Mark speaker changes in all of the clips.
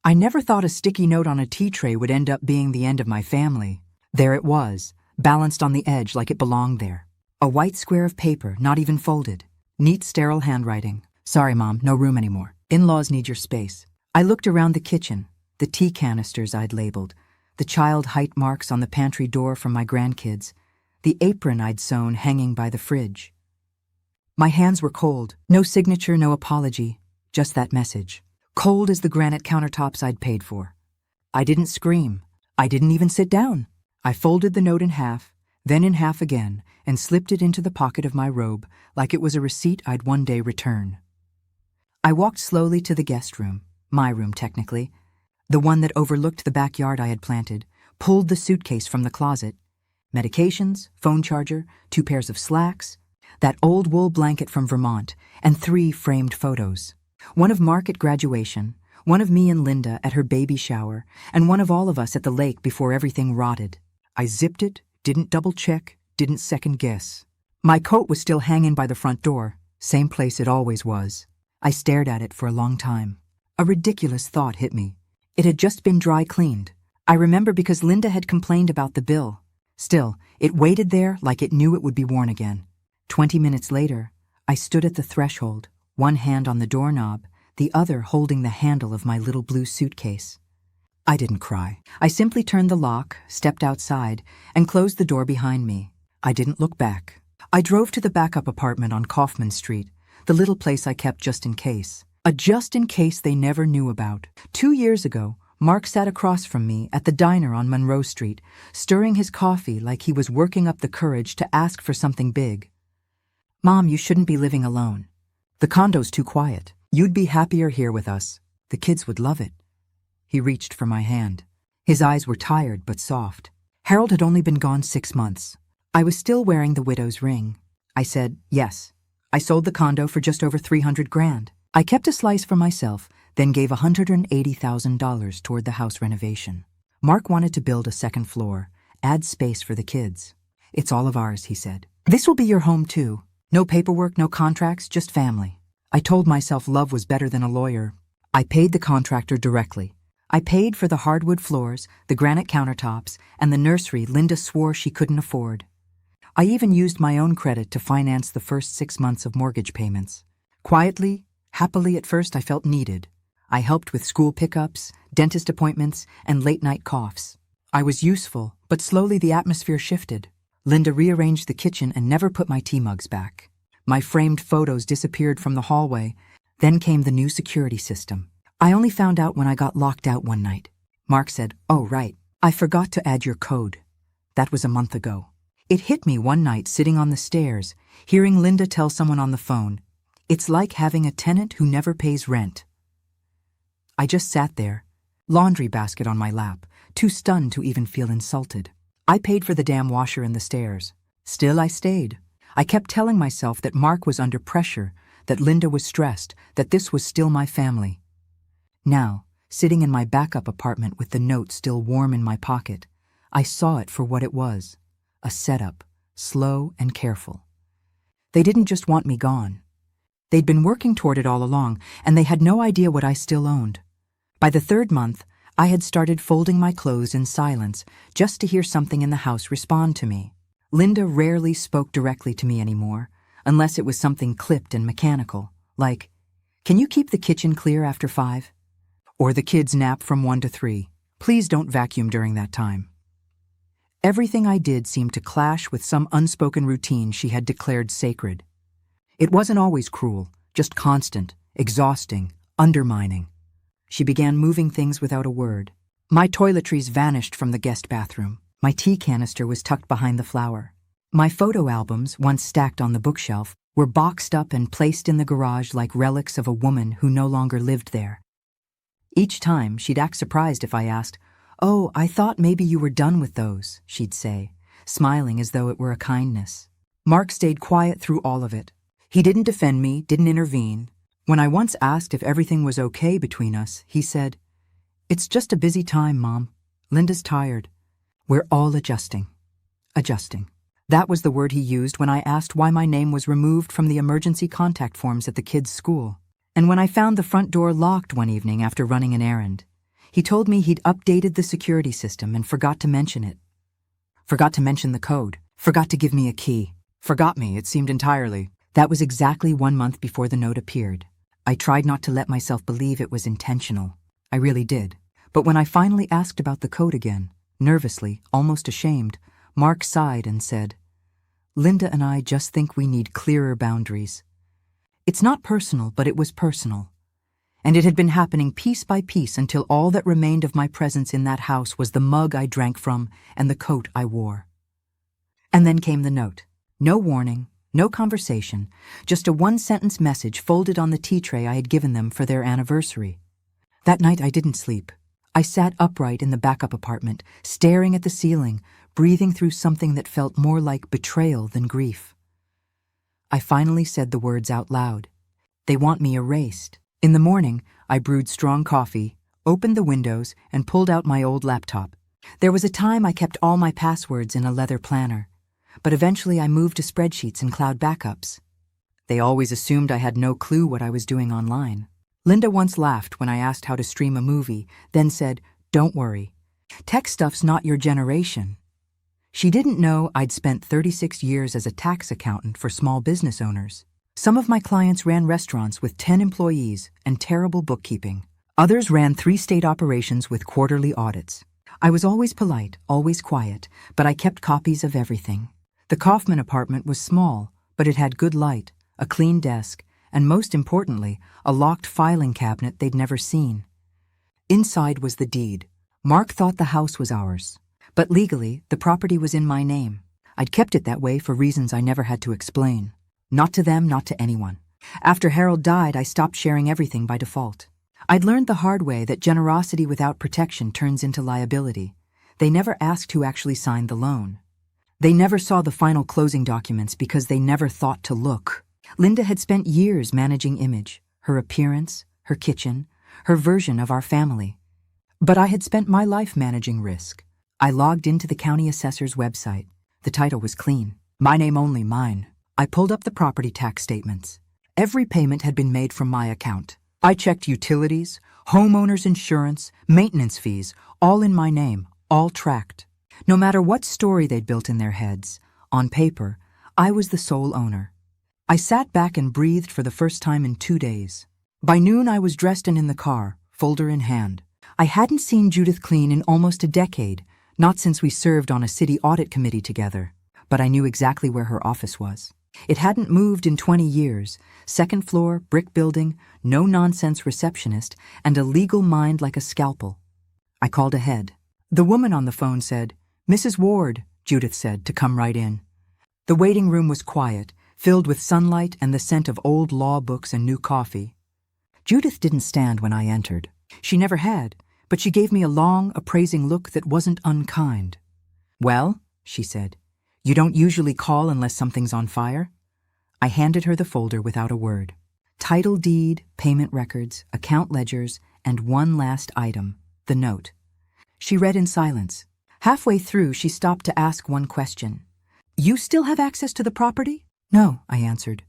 Speaker 1: I never thought a sticky note on a tea tray would end up being the end of my family. There it was, balanced on the edge like it belonged there. A white square of paper, not even folded. Neat, sterile handwriting. Sorry, Mom, no room anymore. In-laws need your space. I looked around the kitchen, the tea canisters I'd labeled, the child height marks on the pantry door from my grandkids, the apron I'd sewn hanging by the fridge. My hands were cold. No signature, no apology, just that message. Cold as the granite countertops I'd paid for. I didn't scream. I didn't even sit down. I folded the note in half, then in half again, and slipped it into the pocket of my robe like it was a receipt I'd one day return. I walked slowly to the guest room, my room technically, the one that overlooked the backyard I had planted, pulled the suitcase from the closet. Medications, phone charger, 2 pairs of slacks, that old wool blanket from Vermont, and 3 framed photos. One of Mark at graduation, one of me and Linda at her baby shower, and one of all of us at the lake before everything rotted. I zipped it, didn't double-check, didn't second-guess. My coat was still hanging by the front door, same place it always was. I stared at it for a long time. A ridiculous thought hit me. It had just been dry cleaned. I remember because Linda had complained about the bill. Still, it waited there like it knew it would be worn again. 20 minutes later, I stood at the threshold, one hand on the doorknob, the other holding the handle of my little blue suitcase. I didn't cry. I simply turned the lock, stepped outside, and closed the door behind me. I didn't look back. I drove to the backup apartment on Kaufman Street, the little place I kept just in case. A just in case they never knew about. 2 years ago, Mark sat across from me at the diner on Monroe Street, stirring his coffee like he was working up the courage to ask for something big. Mom, you shouldn't be living alone. The condo's too quiet. You'd be happier here with us. The kids would love it. He reached for my hand. His eyes were tired but soft. Harold had only been gone 6 months. I was still wearing the widow's ring. I said, yes. I sold the condo for just over $300,000. I kept a slice for myself, then gave $180,000 toward the house renovation. Mark wanted to build a second floor, add space for the kids. It's all of ours, he said. This will be your home too. No paperwork, no contracts, just family. I told myself love was better than a lawyer. I paid the contractor directly. I paid for the hardwood floors, the granite countertops, and the nursery Linda swore she couldn't afford. I even used my own credit to finance the first 6 months of mortgage payments. Quietly, happily at first I felt needed. I helped with school pickups, dentist appointments, and late-night coughs. I was useful, but slowly the atmosphere shifted. Linda rearranged the kitchen and never put my tea mugs back. My framed photos disappeared from the hallway. Then came the new security system. I only found out when I got locked out one night. Mark said, "Oh, right, I forgot to add your code." That was a month ago. It hit me one night sitting on the stairs, hearing Linda tell someone on the phone, "It's like having a tenant who never pays rent." I just sat there, laundry basket on my lap, too stunned to even feel insulted. I paid for the damn washer and the stairs. Still I stayed. I kept telling myself that Mark was under pressure, that Linda was stressed, that this was still my family. Now, sitting in my backup apartment with the note still warm in my pocket, I saw it for what it was, a setup, slow and careful. They didn't just want me gone. They'd been working toward it all along, and they had no idea what I still owned. By the 3rd month, I had started folding my clothes in silence just to hear something in the house respond to me. Linda rarely spoke directly to me anymore, unless it was something clipped and mechanical, like, "Can you keep the kitchen clear after 5? Or the kids nap from 1 to 3. Please don't vacuum during that time." Everything I did seemed to clash with some unspoken routine she had declared sacred. It wasn't always cruel, just constant, exhausting, undermining. She began moving things without a word. My toiletries vanished from the guest bathroom. My tea canister was tucked behind the flower. My photo albums, once stacked on the bookshelf, were boxed up and placed in the garage like relics of a woman who no longer lived there. Each time, she'd act surprised if I asked, "Oh, I thought maybe you were done with those," she'd say, smiling as though it were a kindness. Mark stayed quiet through all of it. He didn't defend me, didn't intervene. When I once asked if everything was okay between us, he said, "It's just a busy time, Mom. Linda's tired. We're all adjusting." Adjusting. That was the word he used when I asked why my name was removed from the emergency contact forms at the kids' school. And when I found the front door locked one evening after running an errand. He told me he'd updated the security system and forgot to mention it. Forgot to mention the code. Forgot to give me a key. Forgot me, it seemed entirely. That was exactly 1 month before the note appeared. I tried not to let myself believe it was intentional. I really did. But when I finally asked about the code again, nervously, almost ashamed, Mark sighed and said, "Linda and I just think we need clearer boundaries." It's not personal, but it was personal. And it had been happening piece by piece until all that remained of my presence in that house was the mug I drank from and the coat I wore. And then came the note. No warning, no conversation, just a one-sentence message folded on the tea tray I had given them for their anniversary. That night I didn't sleep. I sat upright in the backup apartment, staring at the ceiling, breathing through something that felt more like betrayal than grief. I finally said the words out loud. They want me erased. In the morning, I brewed strong coffee, opened the windows, and pulled out my old laptop. There was a time I kept all my passwords in a leather planner, but eventually I moved to spreadsheets and cloud backups. They always assumed I had no clue what I was doing online. Linda once laughed when I asked how to stream a movie, then said, "Don't worry. Tech stuff's not your generation." She didn't know I'd spent 36 years as a tax accountant for small business owners. Some of my clients ran restaurants with 10 employees and terrible bookkeeping. Others ran 3-state operations with quarterly audits. I was always polite, always quiet, but I kept copies of everything. The Kaufman apartment was small, but it had good light, a clean desk, and most importantly, a locked filing cabinet they'd never seen. Inside was the deed. Mark thought the house was ours, but legally, the property was in my name. I'd kept it that way for reasons I never had to explain. Not to them, not to anyone. After Harold died, I stopped sharing everything by default. I'd learned the hard way that generosity without protection turns into liability. They never asked who actually signed the loan. They never saw the final closing documents because they never thought to look. Linda had spent years managing image, her appearance, her kitchen, her version of our family. But I had spent my life managing risk. I logged into the county assessor's website. The title was clean. My name only, mine. I pulled up the property tax statements. Every payment had been made from my account. I checked utilities, homeowners insurance, maintenance fees, all in my name, all tracked. No matter what story they'd built in their heads, on paper, I was the sole owner. I sat back and breathed for the first time in 2 days. By noon, I was dressed and in the car, folder in hand. I hadn't seen Judith Kleen in almost a decade, not since we served on a city audit committee together, but I knew exactly where her office was. It hadn't moved in 20 years, second floor, brick building, no-nonsense receptionist, and a legal mind like a scalpel. I called ahead. The woman on the phone said, "Mrs. Ward," Judith said, to come right in. The waiting room was quiet, filled with sunlight and the scent of old law books and new coffee. Judith didn't stand when I entered. She never had, but she gave me a long, appraising look that wasn't unkind. "Well," she said, "you don't usually call unless something's on fire?" I handed her the folder without a word. Title deed, payment records, account ledgers, and one last item, the note. She read in silence. Halfway through, she stopped to ask one question. "You still have access to the property?" "No," I answered.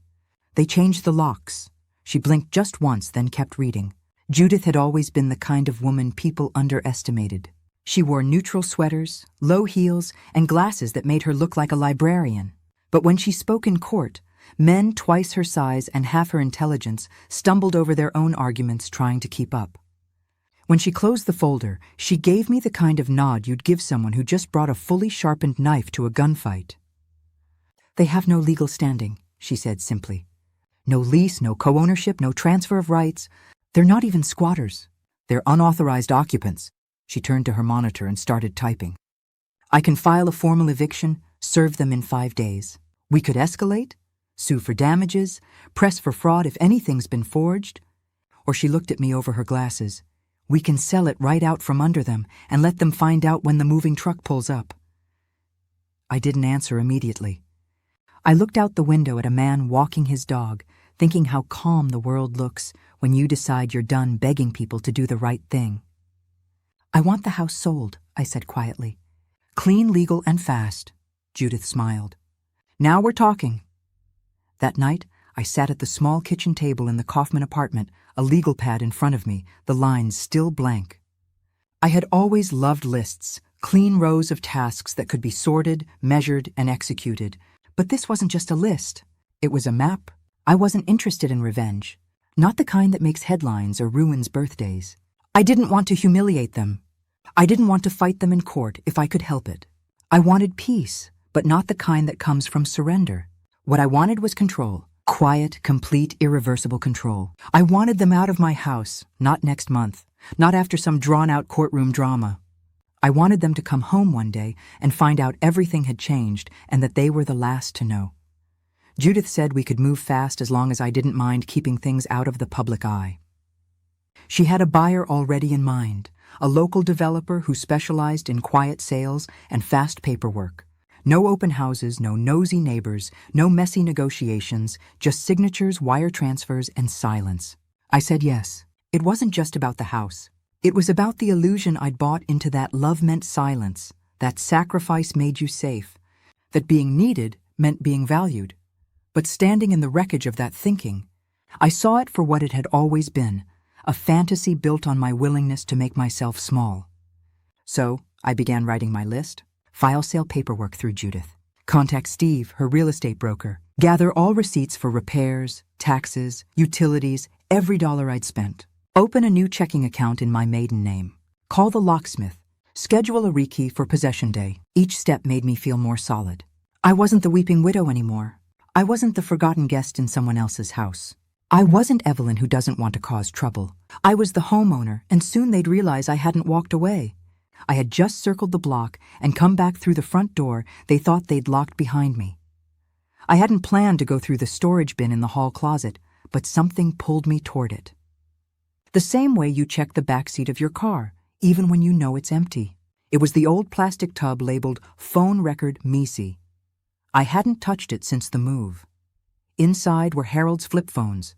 Speaker 1: "They changed the locks." She blinked just once, then kept reading. Judith had always been the kind of woman people underestimated. She wore neutral sweaters, low heels, and glasses that made her look like a librarian. But when she spoke in court, men twice her size and half her intelligence stumbled over their own arguments trying to keep up. When she closed the folder, she gave me the kind of nod you'd give someone who just brought a fully sharpened knife to a gunfight. "They have no legal standing," she said simply. "No lease, no co-ownership, no transfer of rights. They're not even squatters. They're unauthorized occupants." She turned to her monitor and started typing. "I can file a formal eviction, serve them in 5 days. We could escalate, sue for damages, press for fraud if anything's been forged." Or she looked at me over her glasses. "We can sell it right out from under them and let them find out when the moving truck pulls up." I didn't answer immediately. I looked out the window at a man walking his dog, thinking how calm the world looks when you decide you're done begging people to do the right thing. "I want the house sold," I said quietly. "Clean, legal, and fast." Judith smiled. "Now we're talking." That night, I sat at the small kitchen table in the Kaufman apartment, a legal pad in front of me, the lines still blank. I had always loved lists, clean rows of tasks that could be sorted, measured, and executed. But this wasn't just a list. It was a map. I wasn't interested in revenge, not the kind that makes headlines or ruins birthdays. I didn't want to humiliate them. I didn't want to fight them in court if I could help it. I wanted peace, but not the kind that comes from surrender. What I wanted was control. Quiet, complete, irreversible control. I wanted them out of my house, not next month, not after some drawn-out courtroom drama. I wanted them to come home one day and find out everything had changed and that they were the last to know. Judith said we could move fast as long as I didn't mind keeping things out of the public eye. She had a buyer already in mind, a local developer who specialized in quiet sales and fast paperwork. No open houses, no nosy neighbors, no messy negotiations, just signatures, wire transfers, and silence. I said yes. It wasn't just about the house. It was about the illusion I'd bought into that love meant silence, that sacrifice made you safe, that being needed meant being valued. But standing in the wreckage of that thinking, I saw it for what it had always been, a fantasy built on my willingness to make myself small. So I began writing my list. File sale paperwork through Judith. Contact Steve, her real estate broker. Gather all receipts for repairs, taxes, utilities, every dollar I'd spent. Open a new checking account in my maiden name. Call the locksmith. Schedule a rekey for possession day. Each step made me feel more solid. I wasn't the weeping widow anymore. I wasn't the forgotten guest in someone else's house. I wasn't Evelyn who doesn't want to cause trouble. I was the homeowner, and soon they'd realize I hadn't walked away. I had just circled the block and come back through the front door they thought they'd locked behind me. I hadn't planned to go through the storage bin in the hall closet, but something pulled me toward it. The same way you check the back seat of your car, even when you know it's empty. It was the old plastic tub labeled Phone Record Misi. I hadn't touched it since the move. Inside were Harold's flip phones,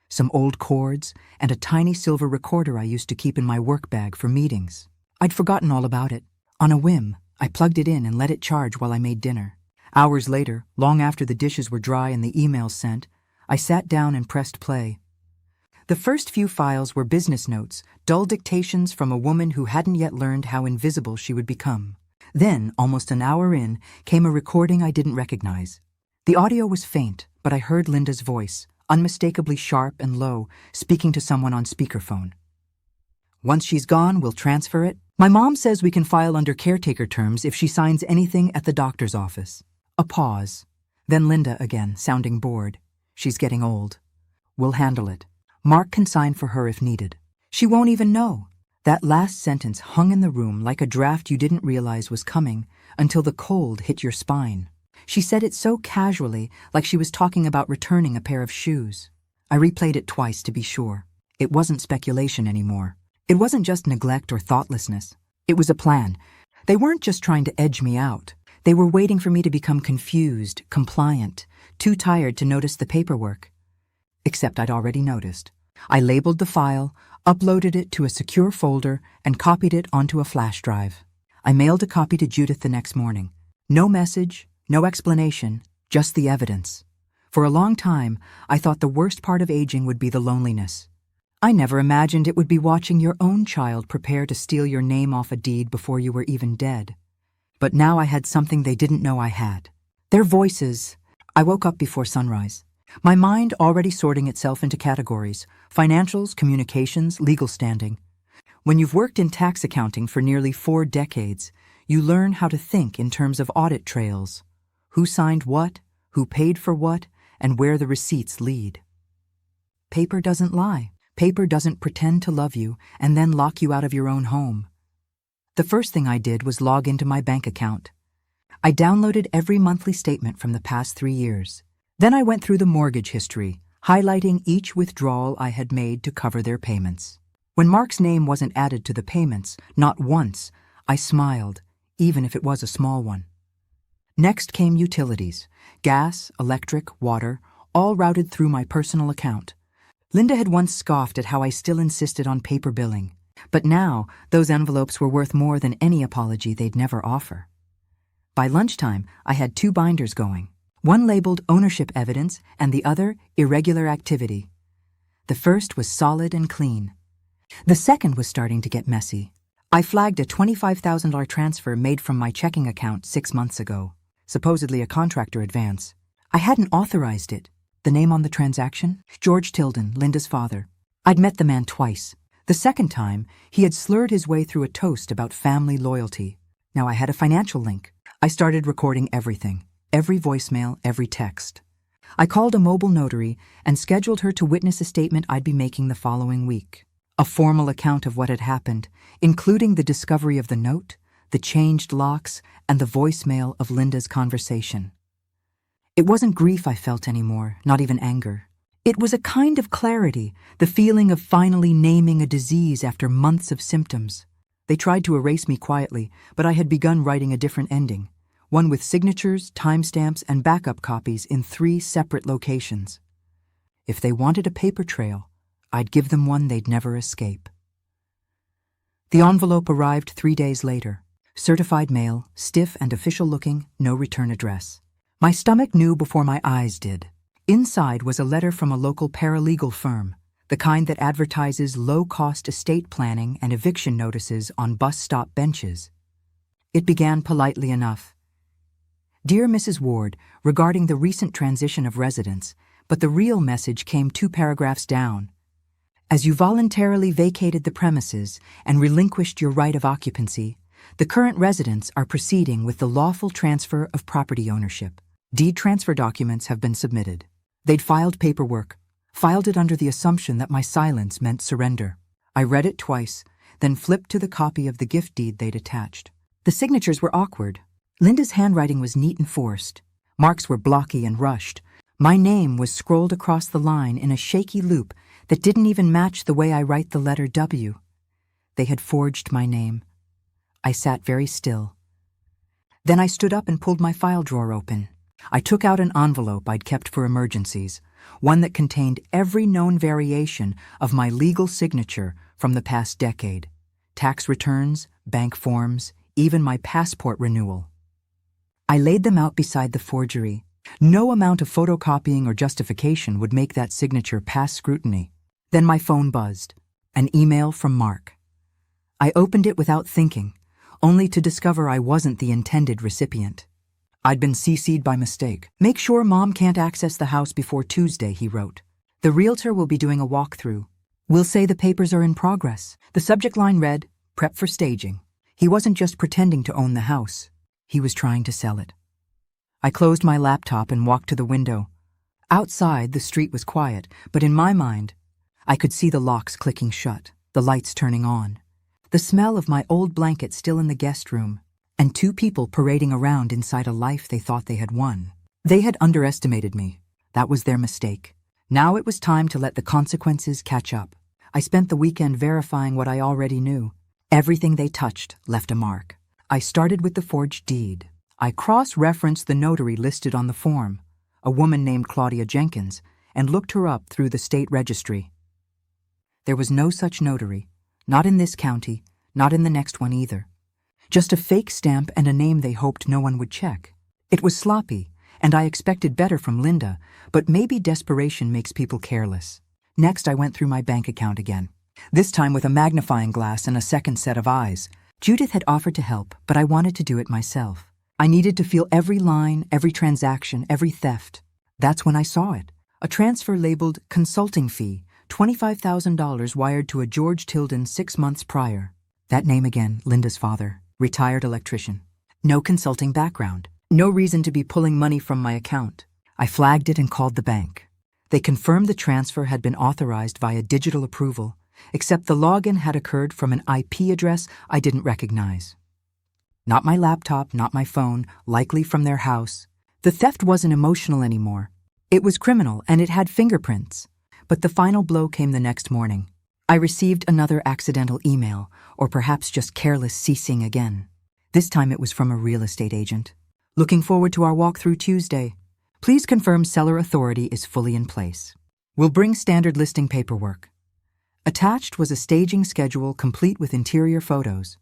Speaker 1: some old cords, and a tiny silver recorder I used to keep in my work bag for meetings. I'd forgotten all about it. On a whim, I plugged it in and let it charge while I made dinner. Hours later, long after the dishes were dry and the emails sent, I sat down and pressed play. The first few files were business notes, dull dictations from a woman who hadn't yet learned how invisible she would become. Then, almost an hour in, came a recording I didn't recognize. The audio was faint, but I heard Linda's voice, unmistakably sharp and low, speaking to someone on speakerphone. Once she's gone, we'll transfer it. My mom says we can file under caretaker terms if she signs anything at the doctor's office. A pause. Then Linda again, sounding bored. She's getting old. We'll handle it. Mark can sign for her if needed. She won't even know. That last sentence hung in the room like a draft you didn't realize was coming until the cold hit your spine. She said it so casually, like she was talking about returning a pair of shoes. I replayed it twice to be sure. It wasn't speculation anymore. It wasn't just neglect or thoughtlessness. It was a plan. They weren't just trying to edge me out. They were waiting for me to become confused, compliant, too tired to notice the paperwork. Except I'd already noticed. I labeled the file, uploaded it to a secure folder, and copied it onto a flash drive. I mailed a copy to Judith the next morning. No message, no explanation, just the evidence. For a long time, I thought the worst part of aging would be the loneliness. I never imagined it would be watching your own child prepare to steal your name off a deed before you were even dead. But now I had something they didn't know I had. Their voices. I woke up before sunrise. My mind already sorting itself into categories: financials, communications, legal standing. When you've worked in tax accounting for nearly 4 decades, you learn how to think in terms of audit trails. Who signed what, who paid for what, and where the receipts lead. Paper doesn't lie. Paper doesn't pretend to love you and then lock you out of your own home. The first thing I did was log into my bank account. I downloaded every monthly statement from the past 3 years. Then I went through the mortgage history, highlighting each withdrawal I had made to cover their payments. When Mark's name wasn't added to the payments, not once, I smiled, even if it was a small one. Next came utilities: gas, electric, water, all routed through my personal account. Linda had once scoffed at how I still insisted on paper billing, but now those envelopes were worth more than any apology they'd never offer. By lunchtime, I had 2 binders going, one labeled ownership evidence and the other irregular activity. The first was solid and clean. The second was starting to get messy. I flagged a $25,000 transfer made from my checking account 6 months ago, supposedly a contractor advance. I hadn't authorized it. The name on the transaction? George Tilden, Linda's father. I'd met the man twice. The second time, he had slurred his way through a toast about family loyalty. Now I had a financial link. I started recording everything. Every voicemail, every text. I called a mobile notary and scheduled her to witness a statement I'd be making the following week. A formal account of what had happened, including the discovery of the note, the changed locks, and the voicemail of Linda's conversation. It wasn't grief I felt anymore, not even anger. It was a kind of clarity, the feeling of finally naming a disease after months of symptoms. They tried to erase me quietly, but I had begun writing a different ending, one with signatures, timestamps, and backup copies in 3 separate locations. If they wanted a paper trail, I'd give them one they'd never escape. The envelope arrived 3 days later. Certified mail, stiff and official-looking, no return address. My stomach knew before my eyes did. Inside was a letter from a local paralegal firm, the kind that advertises low-cost estate planning and eviction notices on bus stop benches. It began politely enough. Dear Mrs. Ward, regarding the recent transition of residence, but the real message came 2 paragraphs down. As you voluntarily vacated the premises and relinquished your right of occupancy, the current residents are proceeding with the lawful transfer of property ownership. Deed transfer documents have been submitted. They'd filed paperwork, filed it under the assumption that my silence meant surrender. I read it twice, then flipped to the copy of the gift deed they'd attached. The signatures were awkward. Linda's handwriting was neat and forced. Marks were blocky and rushed. My name was scrolled across the line in a shaky loop that didn't even match the way I write the letter W. They had forged my name. I sat very still. Then I stood up and pulled my file drawer open. I took out an envelope I'd kept for emergencies, one that contained every known variation of my legal signature from the past decade. Tax returns, bank forms, even my passport renewal. I laid them out beside the forgery. No amount of photocopying or justification would make that signature pass scrutiny. Then my phone buzzed. An email from Mark. I opened it without thinking, only to discover I wasn't the intended recipient. I'd been CC'd by mistake. Make sure Mom can't access the house before Tuesday, he wrote. The realtor will be doing a walkthrough. We'll say the papers are in progress. The subject line read, prep for staging. He wasn't just pretending to own the house. He was trying to sell it. I closed my laptop and walked to the window. Outside, the street was quiet, but in my mind, I could see the locks clicking shut, the lights turning on, the smell of my old blanket still in the guest room, and 2 people parading around inside a life they thought they had won. They had underestimated me. That was their mistake. Now it was time to let the consequences catch up. I spent the weekend verifying what I already knew. Everything they touched left a mark. I started with the forged deed. I cross-referenced the notary listed on the form, a woman named Claudia Jenkins, and looked her up through the state registry. There was no such notary, not in this county, not in the next one either. Just a fake stamp and a name they hoped no one would check. It was sloppy, and I expected better from Linda, but maybe desperation makes people careless. Next, I went through my bank account again, this time with a magnifying glass and a second set of eyes. Judith had offered to help, but I wanted to do it myself. I needed to feel every line, every transaction, every theft. That's when I saw it. A transfer labeled consulting fee, $25,000 wired to a George Tilden 6 months prior. That name again, Linda's father, retired electrician. No consulting background. No reason to be pulling money from my account. I flagged it and called the bank. They confirmed the transfer had been authorized via digital approval, except the login had occurred from an IP address I didn't recognize. Not my laptop, not my phone, likely from their house. The theft wasn't emotional anymore. It was criminal, and it had fingerprints. But the final blow came the next morning. I received another accidental email, or perhaps just careless CCing again. This time it was from a real estate agent. Looking forward to our walkthrough Tuesday. Please confirm seller authority is fully in place. We'll bring standard listing paperwork. Attached was a staging schedule complete with interior photos.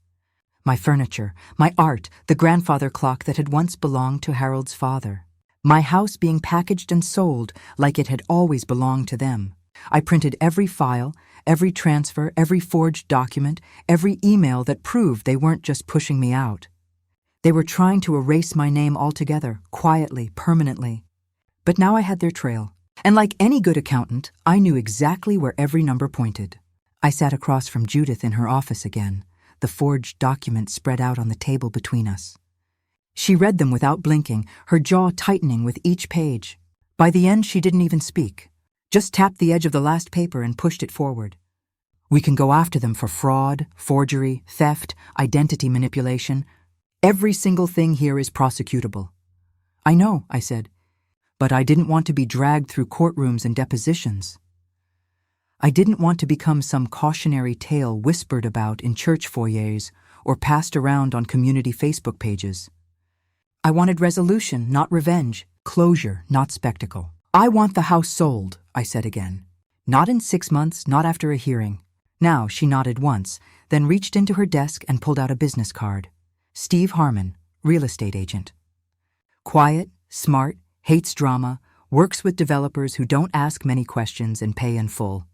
Speaker 1: My furniture, my art, the grandfather clock that had once belonged to Harold's father. My house being packaged and sold like it had always belonged to them. I printed every file, Every transfer, every forged document, every email that proved they weren't just pushing me out. They were trying to erase my name altogether, quietly, permanently. But now I had their trail. And like any good accountant, I knew exactly where every number pointed. I sat across from Judith in her office again, the forged documents spread out on the table between us. She read them without blinking, her jaw tightening with each page. By the end, she didn't even speak. Just tapped the edge of the last paper and pushed it forward. We can go after them for fraud, forgery, theft, identity manipulation. Every single thing here is prosecutable. I know, I said, but I didn't want to be dragged through courtrooms and depositions. I didn't want to become some cautionary tale whispered about in church foyers or passed around on community Facebook pages. I wanted resolution, not revenge, closure, not spectacle. I want the house sold, I said again. Not in 6 months, not after a hearing. Now she nodded once, then reached into her desk and pulled out a business card. Steve Harmon, real estate agent. Quiet, smart, hates drama, works with developers who don't ask many questions and pay in full.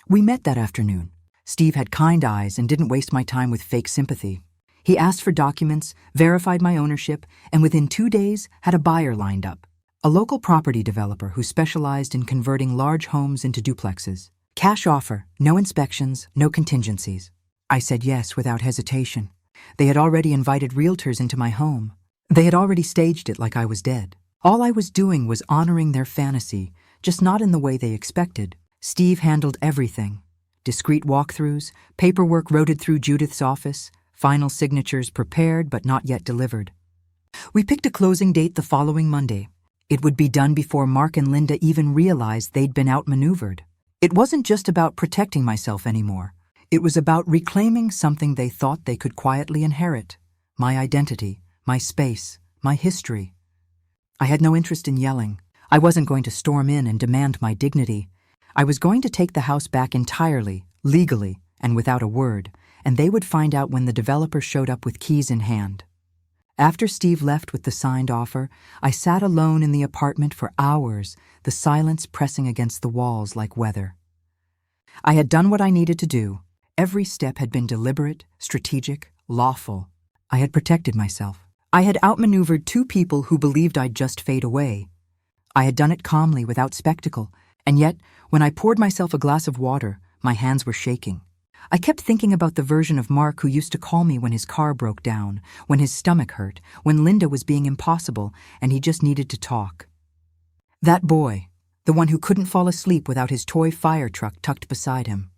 Speaker 1: We met that afternoon. Steve had kind eyes and didn't waste my time with fake sympathy. He asked for documents, verified my ownership, and within 2 days had a buyer lined up. A local property developer who specialized in converting large homes into duplexes. Cash offer, no inspections, no contingencies. I said yes without hesitation. They had already invited realtors into my home. They had already staged it like I was dead. All I was doing was honoring their fantasy, just not in the way they expected. Steve handled everything. Discreet walkthroughs, paperwork routed through Judith's office, final signatures prepared but not yet delivered. We picked a closing date the following Monday. It would be done before Mark and Linda even realized they'd been outmaneuvered. It wasn't just about protecting myself anymore. It was about reclaiming something they thought they could quietly inherit. My identity, my space, my history. I had no interest in yelling. I wasn't going to storm in and demand my dignity. I was going to take the house back entirely, legally, and without a word, and they would find out when the developer showed up with keys in hand. After Steve left with the signed offer, I sat alone in the apartment for hours, the silence pressing against the walls like weather. I had done what I needed to do. Every step had been deliberate, strategic, lawful. I had protected myself. I had outmaneuvered 2 people who believed I'd just fade away. I had done it calmly, without spectacle, and yet, when I poured myself a glass of water, my hands were shaking. I kept thinking about the version of Mark who used to call me when his car broke down, when his stomach hurt, when Linda was being impossible, and he just needed to talk. That boy, the one who couldn't fall asleep without his toy fire truck tucked beside him.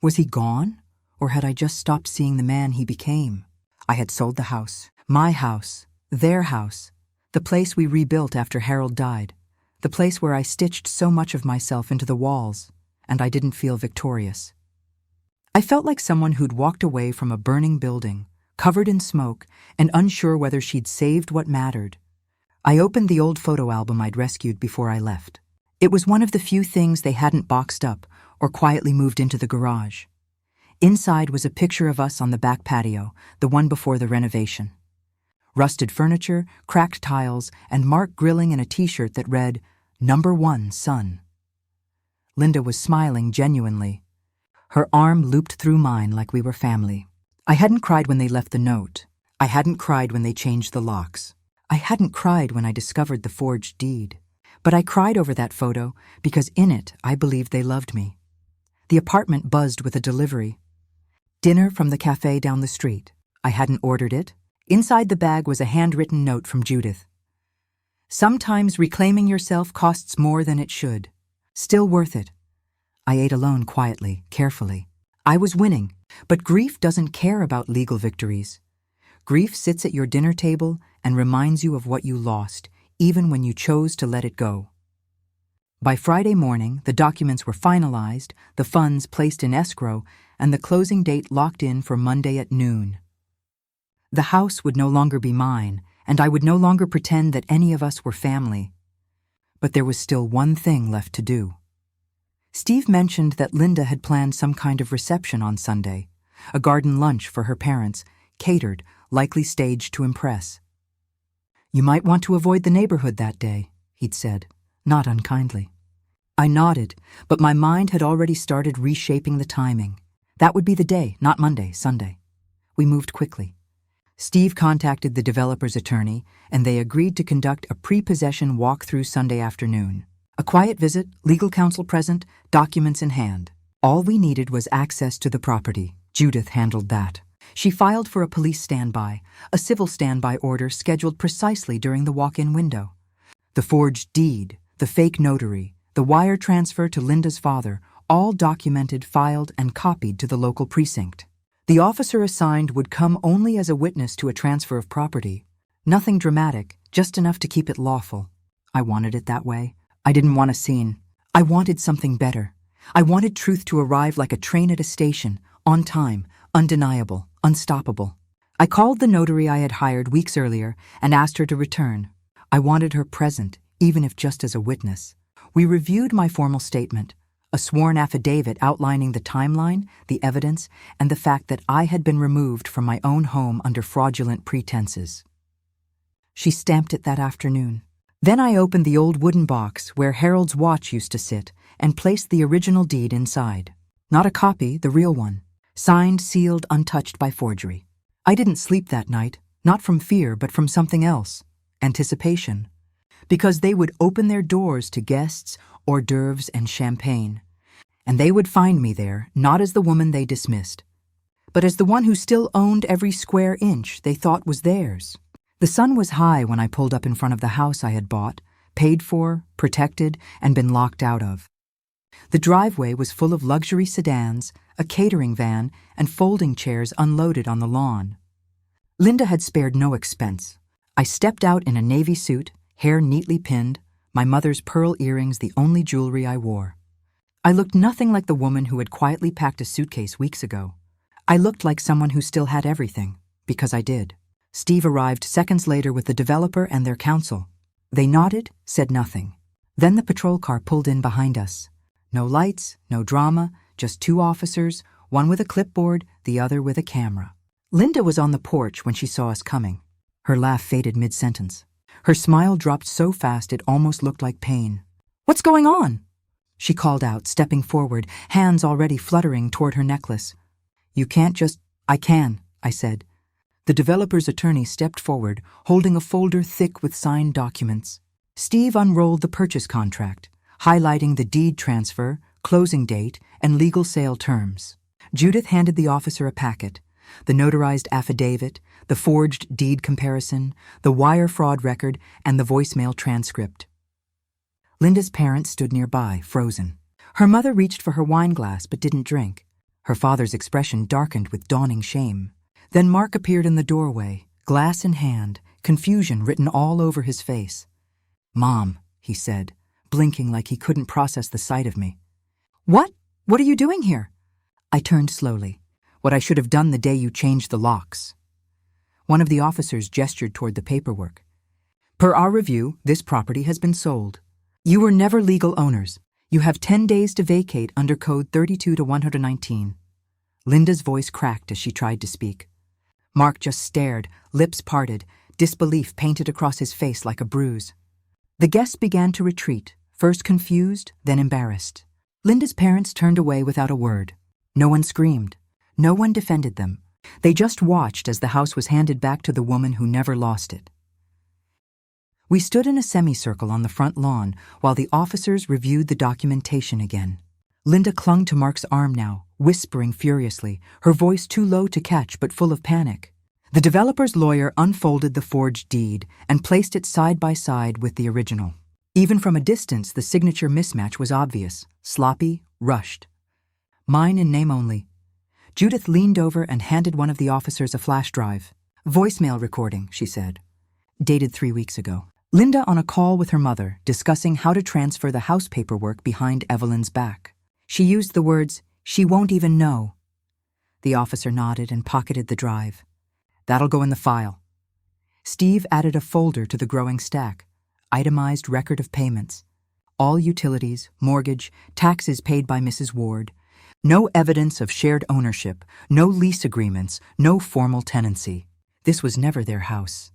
Speaker 1: Was he gone, or had I just stopped seeing the man he became? I had sold the house, my house, their house, the place we rebuilt after Harold died, the place where I stitched so much of myself into the walls, and I didn't feel victorious. I felt like someone who'd walked away from a burning building, covered in smoke, and unsure whether she'd saved what mattered. I opened the old photo album I'd rescued before I left. It was one of the few things they hadn't boxed up or quietly moved into the garage. Inside was a picture of us on the back patio, the one before the renovation. Rusted furniture, cracked tiles, and Mark grilling in a t-shirt that read, "Number 1, son." Linda was smiling genuinely. Her arm looped through mine like we were family. I hadn't cried when they left the note. I hadn't cried when they changed the locks. I hadn't cried when I discovered the forged deed. But I cried over that photo because in it I believed they loved me. The apartment buzzed with a delivery. Dinner from the cafe down the street. I hadn't ordered it. Inside the bag was a handwritten note from Judith. Sometimes reclaiming yourself costs more than it should. Still worth it. I ate alone quietly, carefully. I was winning, but grief doesn't care about legal victories. Grief sits at your dinner table and reminds you of what you lost, even when you chose to let it go. By Friday morning, the documents were finalized, the funds placed in escrow, and the closing date locked in for Monday at noon. The house would no longer be mine, and I would no longer pretend that any of us were family. But there was still one thing left to do. Steve mentioned that Linda had planned some kind of reception on Sunday, a garden lunch for her parents, catered, likely staged to impress. "You might want to avoid the neighborhood that day," he'd said, not unkindly. I nodded, but my mind had already started reshaping the timing. That would be the day, not Monday, Sunday. We moved quickly. Steve contacted the developer's attorney, and they agreed to conduct a pre-possession walkthrough Sunday afternoon. A quiet visit, legal counsel present, documents in hand. All we needed was access to the property. Judith handled that. She filed for a police standby, a civil standby order scheduled precisely during the walk-in window. The forged deed, the fake notary, the wire transfer to Linda's father, all documented, filed, and copied to the local precinct. The officer assigned would come only as a witness to a transfer of property. Nothing dramatic, just enough to keep it lawful. I wanted it that way. I didn't want a scene. I wanted something better. I wanted truth to arrive like a train at a station, on time, undeniable, unstoppable. I called the notary I had hired weeks earlier and asked her to return. I wanted her present, even if just as a witness. We reviewed my formal statement, a sworn affidavit outlining the timeline, the evidence, and the fact that I had been removed from my own home under fraudulent pretenses. She stamped it that afternoon. Then I opened the old wooden box where Harold's watch used to sit and placed the original deed inside. Not a copy, the real one. Signed, sealed, untouched by forgery. I didn't sleep that night, not from fear, but from something else. Anticipation. Because they would open their doors to guests, hors d'oeuvres, and champagne. And they would find me there, not as the woman they dismissed, but as the one who still owned every square inch they thought was theirs. The sun was high when I pulled up in front of the house I had bought, paid for, protected, and been locked out of. The driveway was full of luxury sedans, a catering van, and folding chairs unloaded on the lawn. Linda had spared no expense. I stepped out in a navy suit, hair neatly pinned, my mother's pearl earrings the only jewelry I wore. I looked nothing like the woman who had quietly packed a suitcase weeks ago. I looked like someone who still had everything, because I did. Steve arrived seconds later with the developer and their counsel. They nodded, said nothing. Then the patrol car pulled in behind us. No lights, no drama, just two officers, one with a clipboard, the other with a camera. Linda was on the porch when she saw us coming. Her laugh faded mid-sentence. Her smile dropped so fast it almost looked like pain. "What's going on?" she called out, stepping forward, hands already fluttering toward her necklace. "You can't just—" "I can," I said. The developer's attorney stepped forward, holding a folder thick with signed documents. Steve unrolled the purchase contract, highlighting the deed transfer, closing date, and legal sale terms. Judith handed the officer a packet, the notarized affidavit, the forged deed comparison, the wire fraud record, and the voicemail transcript. Linda's parents stood nearby, frozen. Her mother reached for her wine glass but didn't drink. Her father's expression darkened with dawning shame. Then Mark appeared in the doorway, glass in hand, confusion written all over his face. "Mom," he said, blinking like he couldn't process the sight of me. "What? What are you doing here?" I turned slowly. "What I should have done the day you changed the locks." One of the officers gestured toward the paperwork. "Per our review, this property has been sold. You were never legal owners. You have 10 days to vacate under Code 32-119. Linda's voice cracked as she tried to speak. Mark just stared, lips parted, disbelief painted across his face like a bruise. The guests began to retreat, first confused, then embarrassed. Linda's parents turned away without a word. No one screamed. No one defended them. They just watched as the house was handed back to the woman who never lost it. We stood in a semicircle on the front lawn while the officers reviewed the documentation again. Linda clung to Mark's arm now, whispering furiously, her voice too low to catch but full of panic. The developer's lawyer unfolded the forged deed and placed it side by side with the original. Even from a distance, the signature mismatch was obvious, sloppy, rushed. Mine in name only. Judith leaned over and handed one of the officers a flash drive. "Voicemail recording," she said. Dated 3 weeks ago. Linda on a call with her mother, discussing how to transfer the house paperwork behind Evelyn's back. She used the words, "She won't even know." The officer nodded and pocketed the drive. "That'll go in the file." Steve added a folder to the growing stack, itemized record of payments. All utilities, mortgage, taxes paid by Mrs. Ward. No evidence of shared ownership, no lease agreements, no formal tenancy. This was never their house.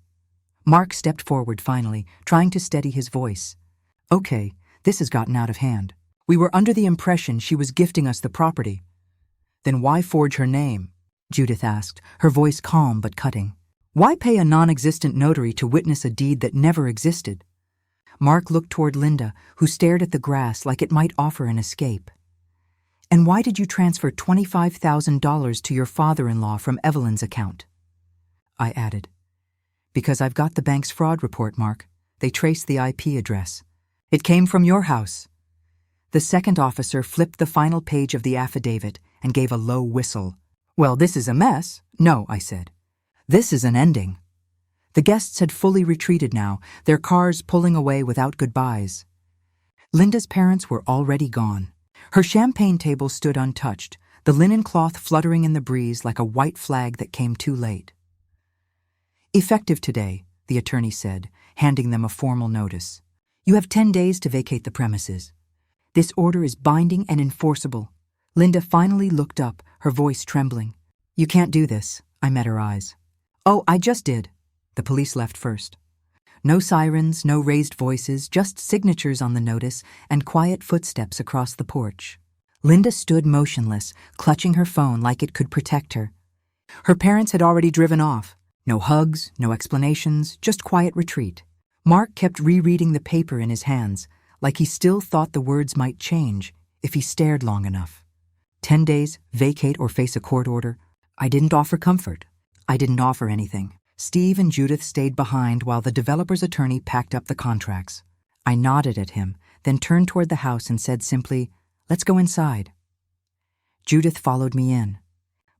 Speaker 1: Mark stepped forward finally, trying to steady his voice. "Okay, this has gotten out of hand. We were under the impression she was gifting us the property. Then why forge her name? Judith asked, her voice calm but cutting. Why pay a non-existent notary to witness a deed that never existed? Mark looked toward Linda, who stared at the grass like it might offer an escape. And why did you transfer $25,000 to your father-in-law from Evelyn's account? I added. Because I've got the bank's fraud report, Mark. They traced the IP address. It came from your house. The second officer flipped the final page of the affidavit and gave a low whistle. Well, this is a mess. No, I said. This is an ending. The guests had fully retreated now, their cars pulling away without goodbyes. Linda's parents were already gone. Her champagne table stood untouched, the linen cloth fluttering in the breeze like a white flag that came too late. Effective today, the attorney said, handing them a formal notice. You have 10 days to vacate the premises. This order is binding and enforceable. Linda finally looked up, her voice trembling. You can't do this, I met her eyes. Oh, I just did. The police left first. No sirens, no raised voices, just signatures on the notice and quiet footsteps across the porch. Linda stood motionless, clutching her phone like it could protect her. Her parents had already driven off. No hugs, no explanations, just quiet retreat. Mark kept rereading the paper in his hands, like he still thought the words might change if he stared long enough. 10 days, vacate or face a court order. I didn't offer comfort. I didn't offer anything. Steve and Judith stayed behind while the developer's attorney packed up the contracts. I nodded at him, then turned toward the house and said simply, "Let's go inside." Judith followed me in.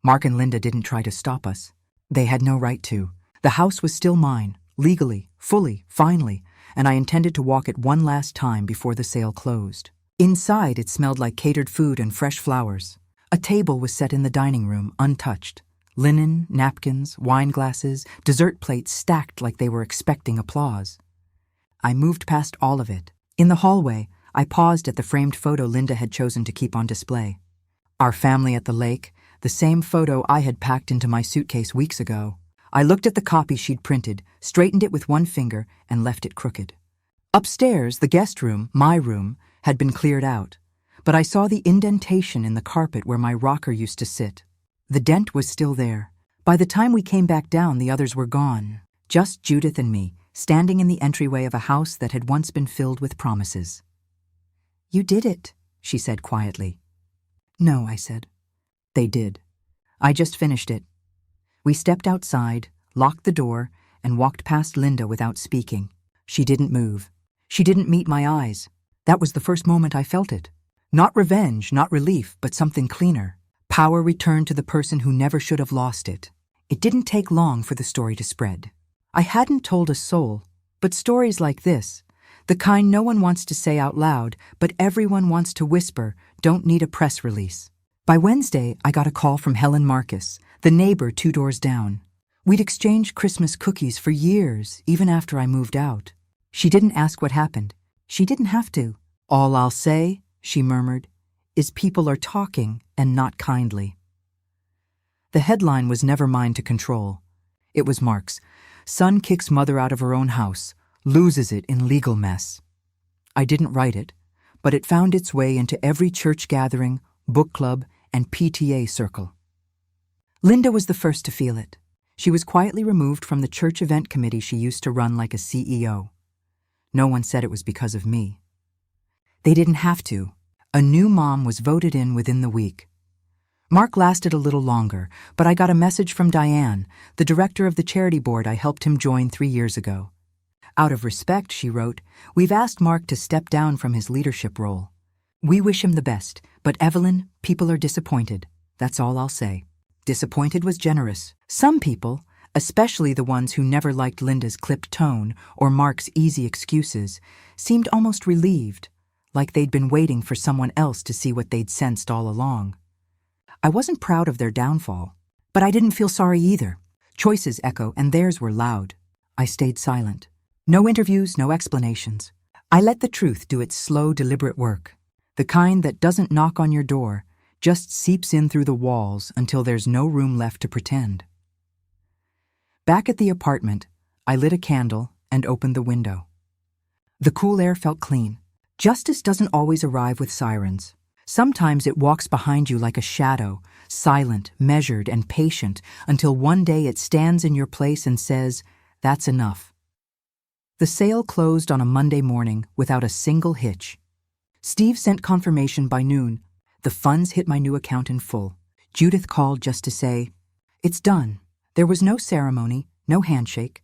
Speaker 1: Mark and Linda didn't try to stop us. They had no right to. The house was still mine, legally, fully, finally, and I intended to walk it one last time before the sale closed. Inside, it smelled like catered food and fresh flowers. A table was set in the dining room, untouched. Linen, napkins, wine glasses, dessert plates stacked like they were expecting applause. I moved past all of it. In the hallway, I paused at the framed photo Linda had chosen to keep on display. Our family at the lake, the same photo I had packed into my suitcase weeks ago. I looked at the copy she'd printed, straightened it with one finger, and left it crooked. Upstairs, the guest room, my room, had been cleared out, but I saw the indentation in the carpet where my rocker used to sit. The dent was still there. By the time we came back down, the others were gone. Just Judith and me, standing in the entryway of a house that had once been filled with promises. You did it, she said quietly. No, I said. They did. I just finished it. We stepped outside, locked the door, and walked past Linda without speaking. She didn't move. She didn't meet my eyes. That was the first moment I felt it. Not revenge, not relief, but something cleaner. Power returned to the person who never should have lost it. It didn't take long for the story to spread. I hadn't told a soul, but stories like this, the kind no one wants to say out loud, but everyone wants to whisper, don't need a press release. By Wednesday, I got a call from Helen Marcus, the neighbor 2 doors down. We'd exchanged Christmas cookies for years, even after I moved out. She didn't ask what happened. She didn't have to. All I'll say, she murmured, is people are talking and not kindly. The headline was never mine to control. It was Mark's. Son kicks mother out of her own house, loses it in legal mess. I didn't write it, but it found its way into every church gathering, book club, and PTA circle. Linda was the first to feel it. She was quietly removed from the church event committee she used to run like a CEO. No one said it was because of me. They didn't have to. A new mom was voted in within the week. Mark lasted a little longer, but I got a message from Diane, the director of the charity board I helped him join 3 years ago. Out of respect, she wrote, we've asked Mark to step down from his leadership role. We wish him the best, but Evelyn, people are disappointed. That's all I'll say. Disappointed was generous. Some people, especially the ones who never liked Linda's clipped tone or Mark's easy excuses, seemed almost relieved, like they'd been waiting for someone else to see what they'd sensed all along. I wasn't proud of their downfall, but I didn't feel sorry either. Choices echo, and theirs were loud. I stayed silent. No interviews, no explanations. I let the truth do its slow, deliberate work, the kind that doesn't knock on your door, just seeps in through the walls until there's no room left to pretend. Back at the apartment, I lit a candle and opened the window. The cool air felt clean. Justice doesn't always arrive with sirens. Sometimes it walks behind you like a shadow, silent, measured, and patient, until one day it stands in your place and says, "That's enough." The sale closed on a Monday morning without a single hitch. Steve sent confirmation by noon. The funds hit my new account in full. Judith called just to say, "It's done." There was no ceremony, no handshake,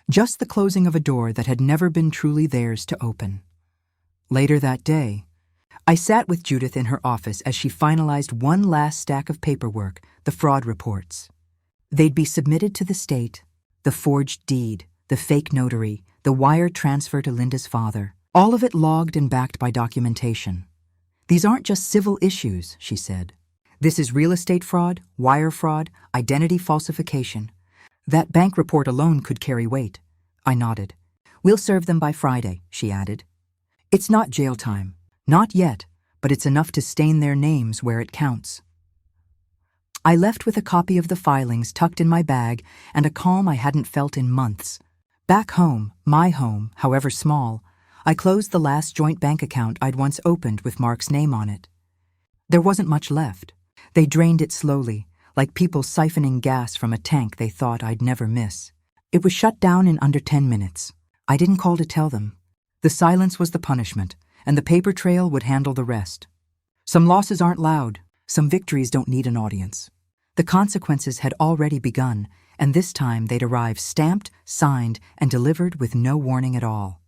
Speaker 1: just the closing of a door that had never been truly theirs to open. Later that day, I sat with Judith in her office as she finalized one last stack of paperwork, the fraud reports. They'd be submitted to the state, the forged deed, the fake notary, the wire transfer to Linda's father, all of it logged and backed by documentation. "These aren't just civil issues," she said. "This is real estate fraud, wire fraud, identity falsification. That bank report alone could carry weight." I nodded. "We'll serve them by Friday," she added. "It's not jail time. Not yet, but it's enough to stain their names where it counts." I left with a copy of the filings tucked in my bag and a calm I hadn't felt in months. Back home, my home, however small, I closed the last joint bank account I'd once opened with Mark's name on it. There wasn't much left. They drained it slowly, like people siphoning gas from a tank they thought I'd never miss. It was shut down in under 10 minutes. I didn't call to tell them. The silence was the punishment, and the paper trail would handle the rest. Some losses aren't loud. Some victories don't need an audience. The consequences had already begun, and this time they'd arrive stamped, signed, and delivered with no warning at all.